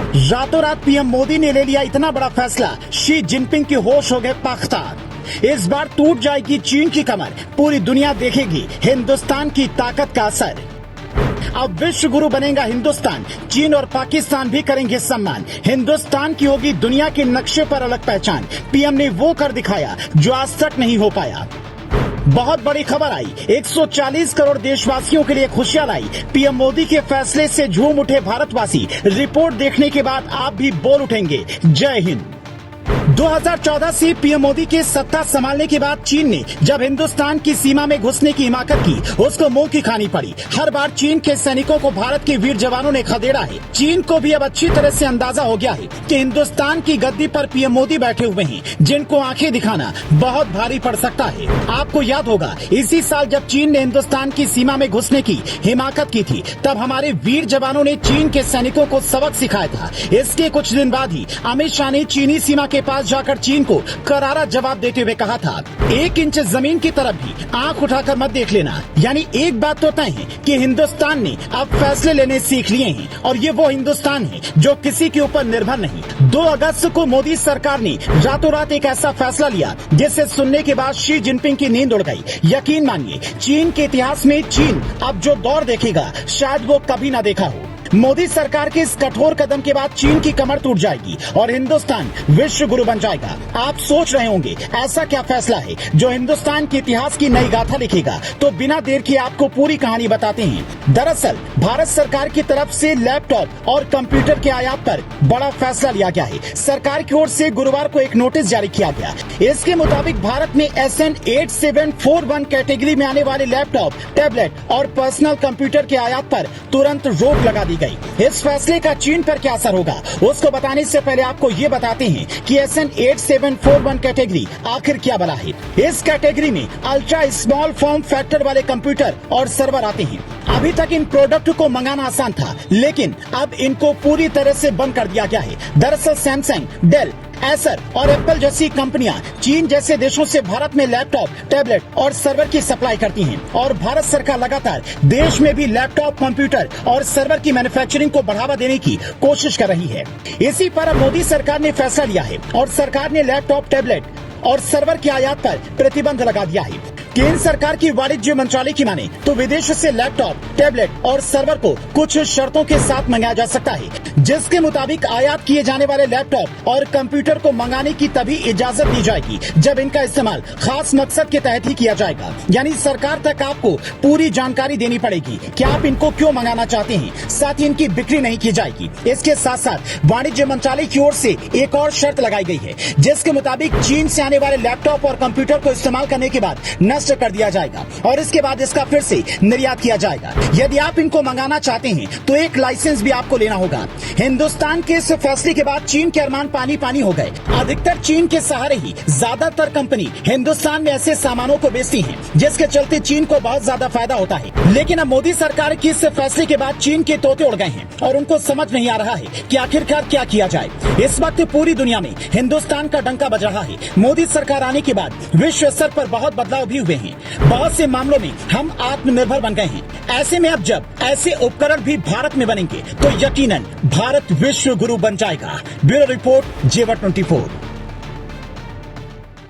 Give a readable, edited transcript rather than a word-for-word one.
रातों रात पीएम मोदी ने ले लिया इतना बड़ा फैसला, शी जिनपिंग के होश हो गए पाख्तार। इस बार टूट जाएगी चीन की कमर, पूरी दुनिया देखेगी हिंदुस्तान की ताकत का असर। अब विश्व गुरु बनेगा हिंदुस्तान, चीन और पाकिस्तान भी करेंगे सम्मान। हिंदुस्तान की होगी दुनिया के नक्शे पर अलग पहचान। पीएम ने वो कर दिखाया जो आज तक नहीं हो पाया। बहुत बड़ी खबर आई, 140 करोड़ देशवासियों के लिए खुशियां लाई। पीएम मोदी के फैसले से झूम उठे भारतवासी। रिपोर्ट देखने के बाद आप भी बोल उठेंगे, जय हिंद। 2014 से पीएम मोदी के सत्ता संभालने के बाद चीन ने जब हिंदुस्तान की सीमा में घुसने की हिमाकत की, उसको मुंह की खानी पड़ी। हर बार चीन के सैनिकों को भारत के वीर जवानों ने खदेड़ा है। चीन को भी अब अच्छी तरह से अंदाजा हो गया है कि हिंदुस्तान की गद्दी पर पीएम मोदी बैठे हुए हैं, जिनको आंखें दिखाना बहुत भारी पड़ सकता है। आपको याद होगा, इसी साल जब चीन ने हिंदुस्तान की सीमा में घुसने की हिमाकत की थी, तब हमारे वीर जवानों ने चीन के सैनिकों को सबक सिखाया था। इसके कुछ दिन बाद ही अमित शाह ने चीनी सीमा के पास जाकर चीन को करारा जवाब देते हुए कहा था, 1 इंच जमीन की तरफ भी आंख उठाकर मत देख लेना। यानी एक बात तो तय है कि हिंदुस्तान ने अब फैसले लेने सीख लिए हैं, और ये वो हिंदुस्तान है जो किसी के ऊपर निर्भर नहीं। 2 अगस्त को मोदी सरकार ने रातों रात एक ऐसा फैसला लिया जिसे सुनने के बाद शी जिनपिंग की नींद उड़ गई। यकीन मानिए, चीन के इतिहास में चीन अब जो दौर देखेगा, शायद वो कभी न देखा हो। मोदी सरकार के इस कठोर कदम के बाद चीन की कमर टूट जाएगी और हिंदुस्तान विश्व गुरु बन जाएगा। आप सोच रहे होंगे, ऐसा क्या फैसला है जो हिंदुस्तान के इतिहास की नई गाथा लिखेगा? तो बिना देर किए आपको पूरी कहानी बताते हैं। दरअसल भारत सरकार की तरफ से लैपटॉप और कंप्यूटर के आयात पर बड़ा फैसला लिया गया है। सरकार की ओर से गुरुवार को एक नोटिस जारी किया गया। इसके मुताबिक भारत में SN 8741 कैटेगरी में आने वाले लैपटॉप, टैबलेट और पर्सनल कंप्यूटर के आयात पर तुरंत रोक लगा दी गई। इस फैसले का चीन पर क्या असर होगा, उसको बताने से पहले आपको ये बताते हैं कि SN 8741 कैटेगरी आखिर क्या बना है। इस कैटेगरी में अल्ट्रा स्मॉल फॉर्म फैक्टर वाले कंप्यूटर और सर्वर आते हैं। अभी तक इन प्रोडक्ट को मंगाना आसान था, लेकिन अब इनको पूरी तरह से बंद कर दिया गया है। दरअसल सैमसंग, डेल, एसर और एप्पल जैसी कंपनियां चीन जैसे देशों से भारत में लैपटॉप, टैबलेट और सर्वर की सप्लाई करती हैं, और भारत सरकार लगातार देश में भी लैपटॉप, कंप्यूटर और सर्वर की मैन्युफैक्चरिंग को बढ़ावा देने की कोशिश कर रही है। इसी पर अब मोदी सरकार ने फैसला लिया है और सरकार ने लैपटॉप, टैबलेट और सर्वर के आयात पर प्रतिबंध लगा दिया है। केंद्र सरकार की वाणिज्य मंत्रालय की माने तो विदेश से लैपटॉप, टैबलेट और सर्वर को कुछ शर्तों के साथ मंगाया जा सकता है, जिसके मुताबिक आयात किए जाने वाले लैपटॉप और कंप्यूटर को मंगाने की तभी इजाजत दी जाएगी जब इनका इस्तेमाल खास मकसद के तहत ही किया जाएगा। यानी सरकार तक आपको पूरी जानकारी देनी पड़ेगी कि आप इनको क्यों मंगाना चाहते हैं, साथ ही इनकी बिक्री नहीं की जाएगी। इसके साथ साथ वाणिज्य मंत्रालय की ओर से एक और शर्त लगाई गई है, जिसके मुताबिक चीन से आने वाले लैपटॉप और कंप्यूटर को इस्तेमाल करने के बाद नष्ट कर दिया जाएगा और इसके बाद इसका फिर से निर्यात किया जाएगा। यदि आप इनको मंगाना चाहते हैं तो एक लाइसेंस भी आपको लेना होगा। हिंदुस्तान के इस फैसले के बाद चीन के अरमान पानी पानी हो गए। अधिकतर चीन के सहारे ही ज्यादातर कंपनी हिंदुस्तान में ऐसे सामानों को बेचती हैं, जिसके चलते चीन को बहुत ज्यादा फायदा होता है। लेकिन अब मोदी सरकार के इस फैसले के बाद चीन के तोते उड़ गए हैं और उनको समझ नहीं आ रहा है कि आखिरकार क्या किया जाए। इस वक्त पूरी दुनिया में हिंदुस्तान का डंका बज रहा है। मोदी सरकार आने के बाद विश्व स्तर पर बहुत बदलाव भी हुए हैं। बहुत से मामलों में हम आत्मनिर्भर बन गए हैं। ऐसे में अब जब ऐसे उपकरण भी भारत में बनेंगे तो यकीनन भारत विश्व गुरु बन जाएगा। ब्यूरो रिपोर्ट, जेवर 24।